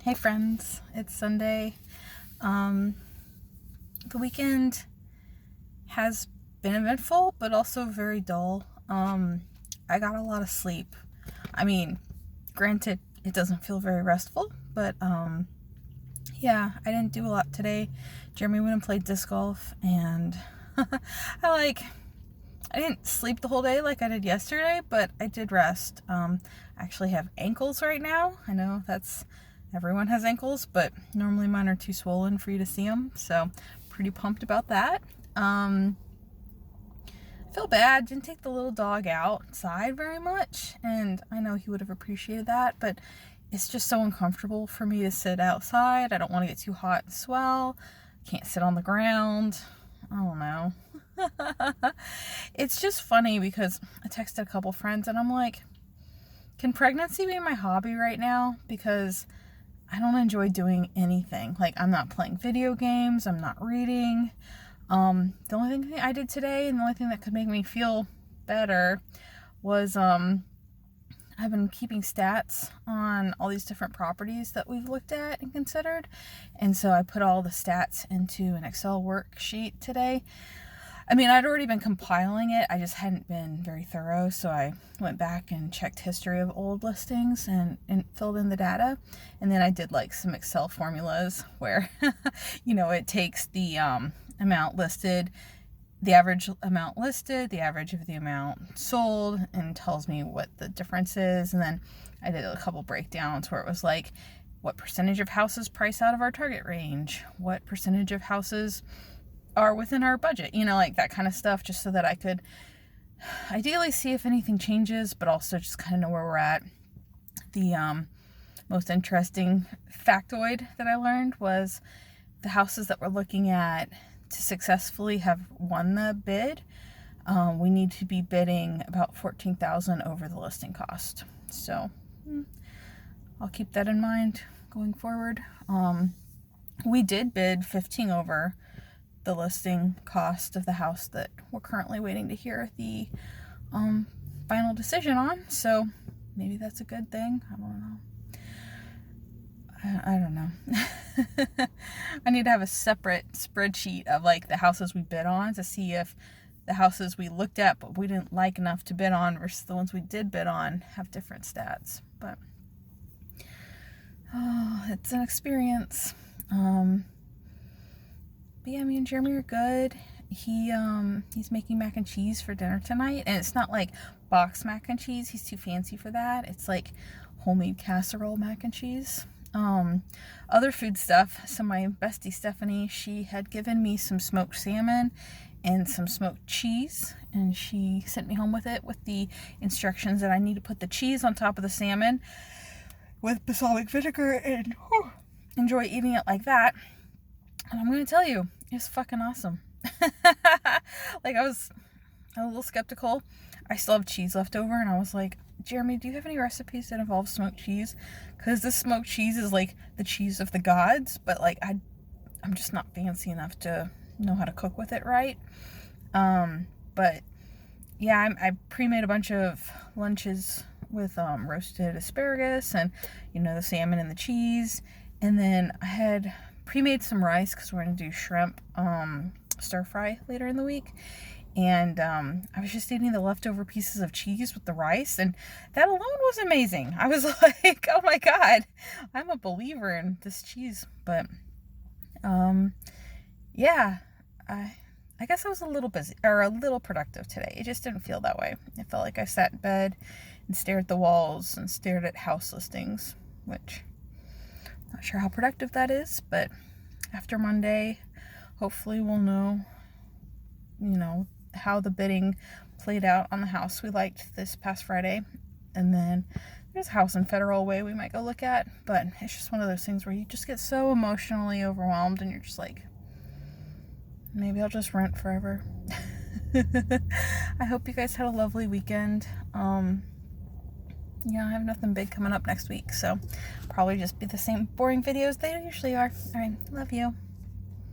Hey friends, it's Sunday. The weekend has been eventful, but also very dull. I got a lot of sleep. I mean, granted, it doesn't feel very restful, but yeah, I didn't do a lot today. Jeremy went and played disc golf, and I didn't sleep the whole day like I did yesterday, but I did rest. I actually have ankles right now. I know everyone has ankles, but normally mine are too swollen for you to see them, so pretty pumped about that. I feel bad, didn't take the little dog outside very much, and I know he would have appreciated that, but it's just so uncomfortable for me to sit outside. I don't want to get too hot and swell. Can't sit on the ground. I don't know. It's just funny because I texted a couple friends and I'm like, can pregnancy be my hobby right now? Because I don't enjoy doing anything. Like, I'm not playing video games. I'm not reading. The only thing I did today, and the only thing that could make me feel better was, I've been keeping stats on all these different properties that we've looked at and considered. And so I put all the stats into an Excel worksheet today. I mean, I'd already been compiling it. I just hadn't been very thorough. So I went back and checked history of old listings and filled in the data. And then I did like some Excel formulas where, it takes the amount listed, the average amount listed, the average of the amount sold, and tells me what the difference is. And then I did a couple breakdowns where it was like, what percentage of houses price out of our target range? What percentage of houses are within our budget, like that kind of stuff, just so that I could ideally see if anything changes, but also just kind of know where we're at. The most interesting factoid that I learned was the houses that we're looking at to successfully have won the bid, we need to be bidding about $14,000 over the listing cost. So I'll keep that in mind going forward. We did bid 15 over the listing cost of the house that we're currently waiting to hear the final decision on. So maybe that's a good thing. I don't know. I don't know. I need to have a separate spreadsheet of like the houses we bid on to see if the houses we looked at but we didn't like enough to bid on versus the ones we did bid on have different stats. But it's an experience. But yeah, me and Jeremy are good. He's making mac and cheese for dinner tonight, and it's not like box mac and cheese. He's too fancy for that. It's like homemade casserole mac and cheese. Other food stuff. So my bestie Stephanie, she had given me some smoked salmon and some smoked cheese, and she sent me home with it with the instructions that I need to put the cheese on top of the salmon with balsamic vinegar and enjoy eating it like that. And I'm going to tell you, it's fucking awesome. I was a little skeptical. I still have cheese left over, and I was like, Jeremy, do you have any recipes that involve smoked cheese? Because this smoked cheese is like the cheese of the gods, but like I'm just not fancy enough to know how to cook with it right. But yeah, I pre-made a bunch of lunches with roasted asparagus and the salmon and the cheese, and then I had pre-made some rice because we're going to do shrimp stir fry later in the week. And I was just eating the leftover pieces of cheese with the rice, and that alone was amazing. I was like, oh my God, I'm a believer in this cheese. But yeah, I guess I was a little busy or a little productive today. It just didn't feel that way. It felt like I sat in bed and stared at the walls and stared at house listings, which not sure how productive that is, but after Monday, hopefully we'll know, how the bidding played out on the house we liked this past Friday. And then there's a house in Federal Way we might go look at, but it's just one of those things where you just get so emotionally overwhelmed and you're just like, maybe I'll just rent forever. I hope you guys had a lovely weekend. I have nothing big coming up next week, so probably just be the same boring videos they usually are. All right, love you.